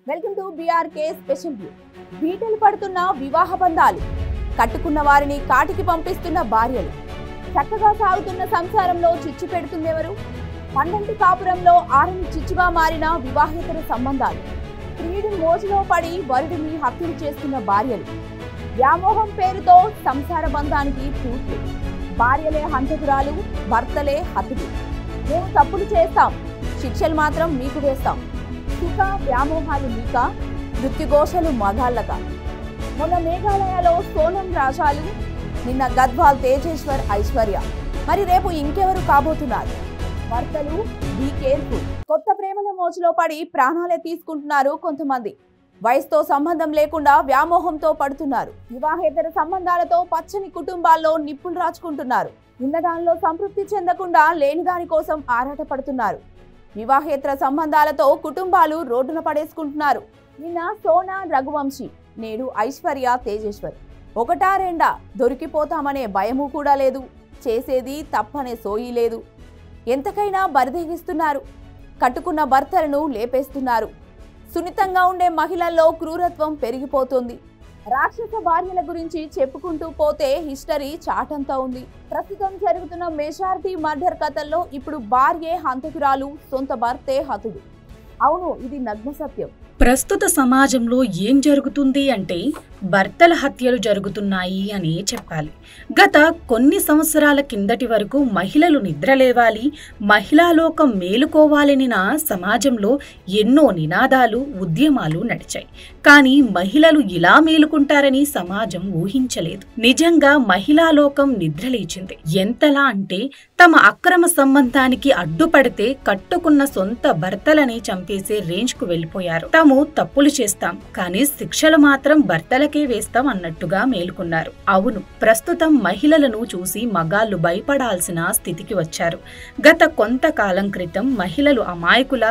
Welcome to BRK special view. బీటలు పడుతున్న వివాహ బంధాలు, కట్టుకున్న వారిని కాటికి పంపిస్తున్న భార్యలు, చక్కగా సాగుతున్న సంసారంలో చిచ్చు పెడుతుందెవరు? పండంటి కాపురంలో ఆరని చిచ్చుగా మారిన వివాహేతర సంబంధాలు, ప్రియుడి మోజులో పడి వరుడిని హత్యలు చేస్తున్న భార్యలు, వ్యామోహం పేరుతో సంసార బంధానికి తూట్లు, భార్యలే హంతకురాలు, భర్తలే హతులు. మేము తప్పులు చేస్తాం, శిక్షలు మాత్రం మీకు వేస్తాం. సుఖ వ్యామోహాలు మీక, మృత్యుఘోషలు మగాళ్ళక. మొన్న మేఘాలయలో సోనం రాజాలు, నిన్న గద్వాల్ తేజేశ్వర్ ఐశ్వర్య. మరి రేపు ఇంకెవరు కాబోతున్నారు? భర్తలు బీ కేర్ఫుల్. కొత్త ప్రేమల మోజులో పడి ప్రాణాలే తీసుకుంటున్నారు కొంతమంది. వయసుతో సంబంధం లేకుండా వ్యామోహంతో పడుతున్నారు. వివాహేతర సంబంధాలతో పచ్చని కుటుంబాల్లో నిప్పులు రాచుకుంటున్నారు. ఉన్నదానిలో సంతృప్తి చెందకుండా లేని దాని కోసం ఆరాటపడుతున్నారు. వివాహేతర సంబంధాలతో కుటుంబాలు రోడ్డున పడేసుకుంటున్నారు. నిన్న సోనా రఘువంశీ, నేడు ఐశ్వర్య తేజేశ్వర్. ఒకటా రెండా దొరికిపోతామనే భయము కూడా లేదు, చేసేది తప్పనే సోయి లేదు. ఎంతకైనా బరిదెగిస్తున్నారు. కట్టుకున్న భర్తలను లేపేస్తున్నారు. సున్నితంగా ఉండే మహిళల్లో క్రూరత్వం పెరిగిపోతుంది. రాక్షస భార్యల గురించి చెప్పుకుంటూ పోతే హిస్టరీ చాటంతా ఉంది. ప్రస్తుతం జరుగుతున్న మెజారిటీ మర్డర్ కథల్లో ఇప్పుడు భార్యే హంతకురాలు, సొంత భర్తే హతుడు. అవును, ఇది నగ్న సత్యం. ప్రస్తుత సమాజంలో ఏం జరుగుతుంది అంటే భర్తల హత్యలు జరుగుతున్నాయి అని చెప్పాలి. గత కొన్ని సంవత్సరాల కిందటి వరకు మహిళలు నిద్రలేవాలి, మహిళా లోకం మేలుకోవాలని సమాజంలో ఎన్నో నినాదాలు, ఉద్యమాలు నడిచాయి. కానీ మహిళలు ఇలా మేలుకుంటారని సమాజం ఊహించలేదు. నిజంగా మహిళా లోకం నిద్రలేచింది. ఎంతలా అంటే తమ అక్రమ సంబంధానికి అడ్డుపడితే కట్టుకున్న సొంత భర్తలని చంపేసే రేంజ్కు వెళ్ళిపోయారు. తాము తప్పులు చేస్తాం, కానీ శిక్షలు మాత్రం భర్తలకే వేస్తాం అన్నట్టుగా మేలుకున్నారు. అవును, ప్రస్తుతం మహిళలను చూసి మగాళ్లు భయపడాల్సిన స్థితికి వచ్చారు. గత కొంతకాలం క్రితం మహిళలు అమాయకుల,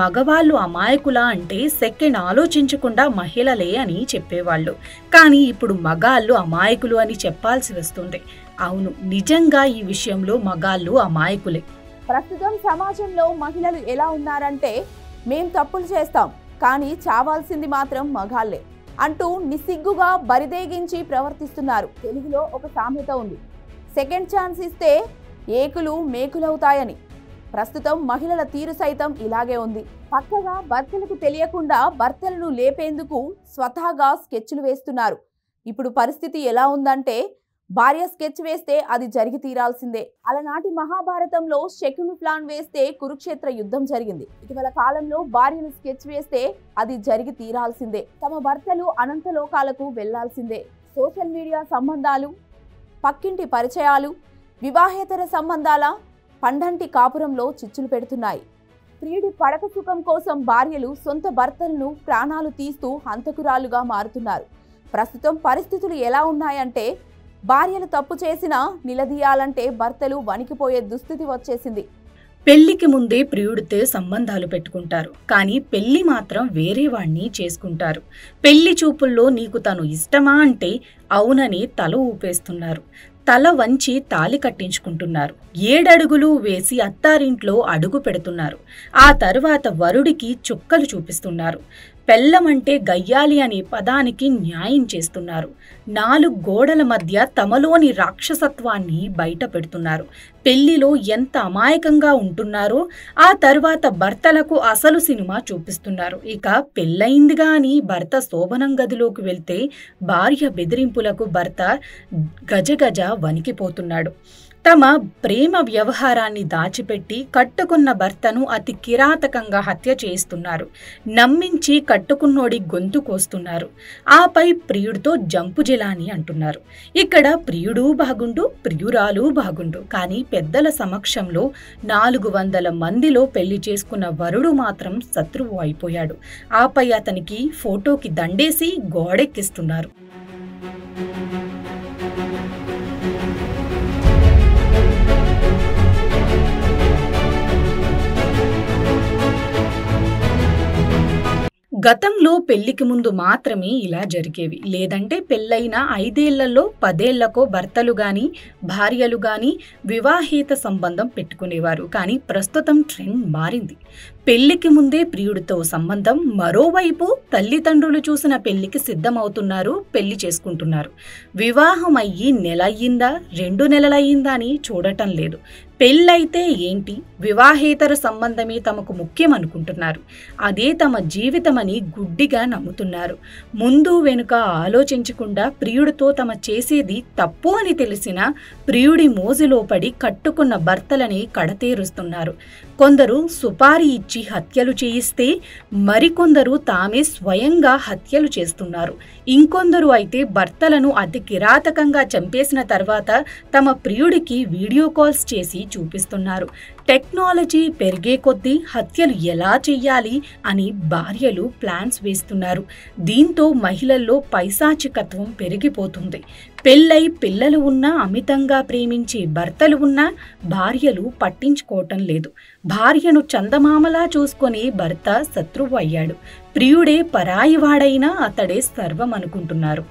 మగవాళ్లు అమాయకుల అంటే సెకండ్ ఆలోచించకుండా మహిళలే అని చెప్పేవాళ్ళు. కానీ ఇప్పుడు మగాళ్లు అమాయకులు అని చెప్పాల్సి వస్తుంది. అవును, నిజంగా ఈ విషయంలో మగాళ్లు అమాయకులే. ప్రస్తుతం సమాజంలో మహిళలు ఎలా ఉన్నారంటే, మేం తప్పులు చేస్తాం కానీ చావాల్సింది మాత్రం మగాళ్లే అంటూ నిస్సిగ్గుగా బరిదేగించి ప్రవర్తిస్తున్నారు. తెలుగులో ఒక సామెత ఉంది, సెకండ్ ఛాన్స్ ఇస్తే ఏకులు మేకులవుతాయని. ప్రస్తుతం మహిళల తీరు సైతం ఇలాగే ఉంది. పక్కగా భర్తలకు తెలియకుండా భర్తలను లేపేందుకు స్వతహాగా స్కెచ్లు వేస్తున్నారు. ఇప్పుడు పరిస్థితి ఎలా ఉందంటే, భార్య స్కెచ్ వేస్తే అది జరిగి తీరాల్సిందే. అలనాటి మహాభారతంలో శకుని ప్లాన్ వేస్తే కురుక్షేత్ర యుద్ధం జరిగింది. ఇటీవల కాలంలో భార్యను స్కెచ్ వేస్తే అది జరిగి తీరాల్సిందే. తమ భర్తలు అనంత లోకాలకు వెళ్లాల్సిందే. సోషల్ మీడియా సంబంధాలు, పక్కింటి పరిచయాలు, వివాహేతర సంబంధాల పండంటి కాపురంలో చిచ్చులు పెడుతున్నాయి. ప్రియుడి పడక సుఖం కోసం భార్యలు సొంత భర్తలను ప్రాణాలు తీస్తూ హంతకురాలుగా మారుతున్నారు. ప్రస్తుతం పరిస్థితులు ఎలా ఉన్నాయంటే, భార్యలు తప్పు చేసినా నిలదీయాలంటే భర్తలు వణికిపోయే దుస్థితి వచ్చేసింది. పెళ్లికి ముందే ప్రియుడితో సంబంధాలు పెట్టుకుంటారు, కానీ పెళ్లి మాత్రం వేరే వాణ్ణి చేసుకుంటారు. పెళ్లి చూపుల్లో నీకు తను ఇష్టమా అంటే అవునని తల ఊపేస్తున్నారు. తల వంచి తాలి కట్టించుకుంటున్నారు. 7 అడుగులు వేసి అత్తారింట్లో అడుగు పెడుతున్నారు. ఆ తరువాత వరుడికి చుక్కలు చూపిస్తున్నారు. పెళ్ళమంటే గయ్యాలి అనే పదానికి న్యాయం చేస్తున్నారు. 4 గోడల మధ్య తమలోని రాక్షసత్వాన్ని బయట పెడుతున్నారు. పెళ్లిలో ఎంత అమాయకంగా ఉంటున్నారో ఆ తర్వాత భర్తలకు అసలు సినిమా చూపిస్తున్నారు. ఇక పెళ్ళయిందిగా అని భర్త శోభనం గదిలోకి వెళ్తే భార్య బెదిరింపులకు భర్త గజగజ వణికిపోతున్నాడు. తమ ప్రేమ వ్యవహారాన్ని దాచిపెట్టి కట్టుకున్న భర్తను అతి కిరాతకంగా హత్య చేస్తున్నారు. నమ్మించి కట్టుకున్నోడి గొంతు కోస్తున్నారు. ఆపై ప్రియుడితో జంపు జిలాని అంటున్నారు. ఇక్కడ ప్రియుడు బాగుండు, ప్రియురాలు బాగుండు, కానీ పెద్దల సమక్షంలో 400 మందిలో పెళ్లి చేసుకున్న వరుడు మాత్రం శత్రువు అయిపోయాడు. ఆపై అతనికి ఫోటోకి దండేసి గోడెక్కిస్తున్నారు. గతంలో పెళ్లికి ముందు మాత్రమే ఇలా జరిగేవి. లేదంటే పెళ్ళైన 5 ఏళ్లలో 10 ఏళ్లకో భర్తలు గాని భార్యలు గాని వివాహేత సంబంధం పెట్టుకునేవారు. కానీ ప్రస్తుతం ట్రెండ్ మారింది. పెళ్లికి ముందే ప్రియుడితో సంబంధం, మరోవైపు తల్లిదండ్రులు చూసిన పెళ్లికి సిద్ధమవుతున్నారు, పెళ్లి చేసుకుంటున్నారు. వివాహం అయ్యి నెల అయ్యిందా 2 నెలలయ్యిందా అని చూడటం లేదు. పెళ్ళైతే ఏంటి, వివాహేతర సంబంధమే తమకు ముఖ్యం అనుకుంటున్నారు. అదే తమ జీవితమని గుడ్డిగా నమ్ముతున్నారు. ముందు వెనుక ఆలోచించకుండా ప్రియుడితో తమ చేసేది తప్పు అని తెలిసిన ప్రియుడి మోజులో పడి కట్టుకున్న భర్తలని కడతేరుస్తున్నారు. కొందరు సుపారీ ఇచ్చి హత్యలు చేయిస్తే మరికొందరు తామే స్వయంగా హత్యలు చేస్తున్నారు. ఇంకొందరు అయితే భర్తలను అతి కిరాతకంగా చంపేసిన తర్వాత తమ ప్రియుడికి వీడియో కాల్స్ చేసి చూపిస్తున్నారు. టెక్నాలజీ పెరిగే కొద్దీ హత్యలు ఎలా చెయ్యాలి అని భార్యలు ప్లాన్స్ వేస్తున్నారు. దీంతో మహిళల్లో పైశాచికత్వం పెరిగిపోతుంది. పెళ్ళై పిల్లలు ఉన్నా, అమితంగా ప్రేమించే భర్తలు ఉన్నా భార్యలు పట్టించుకోవటం లేదు. భార్యను చందమామలా చూసుకొని భర్త శత్రువు అయ్యాడు. ప్రియుడే పరాయివాడైనా అతడే సర్వం అనుకుంటున్నారు.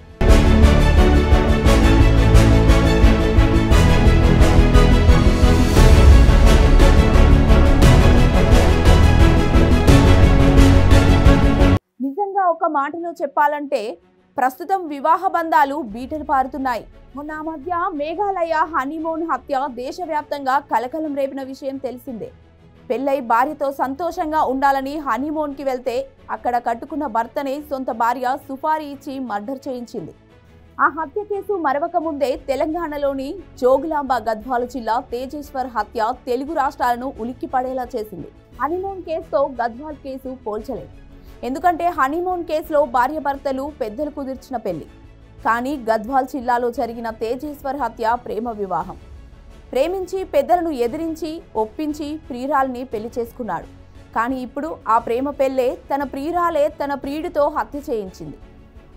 నిజంగా ఒక మాటలో చెప్పాలంటే ప్రస్తుతం వివాహ బంధాలు బీటలు పారుతున్నాయి. మొన్న మధ్య మేఘాలయ హనీమూన్ హత్య దేశవ్యాప్తంగా కలకలం రేపిన విషయం తెలిసిందే. పెళ్ళై భార్యతో సంతోషంగా ఉండాలని హనీమూన్కి వెళ్తే అక్కడ కట్టుకున్న భర్తనే సొంత భార్య సుపారీ ఇచ్చి మర్డర్ చేయించింది. ఆ హత్య కేసు మరవక ముందే తెలంగాణలోని జోగులాంబ గద్వాల జిల్లా తేజేశ్వర్ హత్య తెలుగు రాష్ట్రాలను ఉలిక్కిపడేలా చేసింది. హనీమూన్ కేసుతో గద్వాల్ కేసు పోల్చలేదు. ఎందుకంటే హనీమూన్ కేసులో భార్యాభర్తలు పెద్దలు కుదిర్చిన పెళ్లి. కానీ గద్వాల్ జిల్లాలో జరిగిన తేజేశ్వర్ హత్య ప్రేమ వివాహం. ప్రేమించి పెద్దలను ఎదిరించి ఒప్పించి ప్రియురాల్ని పెళ్లి చేసుకున్నాడు. కానీ ఇప్పుడు ఆ ప్రేమ పెళ్ళే తన ప్రియురాలే తన ప్రియుడితో హత్య చేయించింది.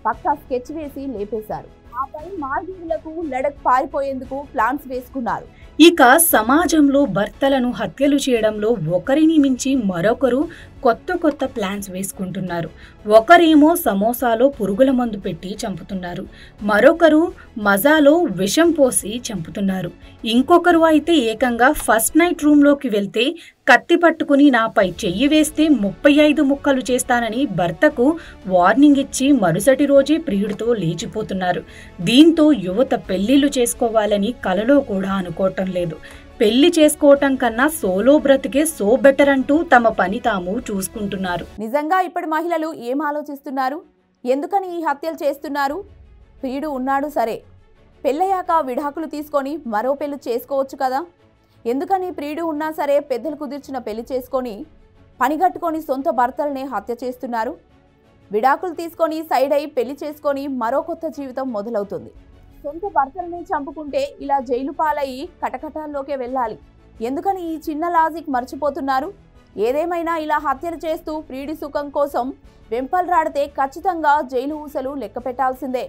పక్కా స్కెచ్ వేసి లేపేశారు. ఆపై మాల్దీవులకు లడక్ పారిపోయేందుకు ప్లాన్స్ వేసుకున్నారు. ఇక సమాజంలో భర్తలను హత్యలు చేయడంలో ఒకరిని మించి మరొకరు కొత్త ప్లాన్స్ వేసుకుంటున్నారు. ఒకరేమో సమోసాలో పురుగుల మందు పెట్టి చంపుతున్నారు. మరొకరు మజాలో విషం పోసి చంపుతున్నారు. ఇంకొకరు అయితే ఏకంగా ఫస్ట్ నైట్ రూమ్లోకి వెళ్తే కత్తి పట్టుకుని నాపై చెయ్యి వేస్తే 35 ముక్కలు చేస్తానని భర్తకు వార్నింగ్ ఇచ్చి మరుసటి రోజే ప్రియుడితో లేచిపోతున్నారు. దీంతో యువత పెళ్లిళ్లు చేసుకోవాలని కలలో కూడా అనుకోవటం లేదు. పెళ్లి చేసుకోవటం కన్నా సోలో బ్రతికే సో బెటర్ అంటూ తమ పని తాము చూసుకుంటున్నారు. నిజంగా ఇప్పటి మహిళలు ఏం ఆలోచిస్తున్నారు? ఎందుకని ఈ హత్యలు చేస్తున్నారు? ప్రియుడు ఉన్నాడు సరే, పెళ్ళయ్యాక విడాకులు తీసుకొని మరో పెళ్లి చేసుకోవచ్చు కదా. ఎందుకని ప్రియుడు ఉన్నా సరే పెద్దలు కుదిర్చిన పెళ్లి చేసుకొని పనిగట్టుకొని సొంత భర్తలనే హత్య చేస్తున్నారు? విడాకులు తీసుకొని సైడ్ అయి పెళ్లి చేసుకొని మరో కొత్త జీవితం మొదలవుతుంది. సొంత భర్తలనే చంపుకుంటే ఇలా జైలు పాలయ్యి కటకటాల్లోకే వెళ్ళాలి. ఎందుకని ఈ చిన్న లాజిక్ మర్చిపోతున్నారు? ఏదేమైనా ఇలా హత్యలు చేస్తూ ప్రియుడి సుఖం కోసం వెంపల్రాడితే ఖచ్చితంగా జైలు ఊసలు లెక్క పెట్టాల్సిందే.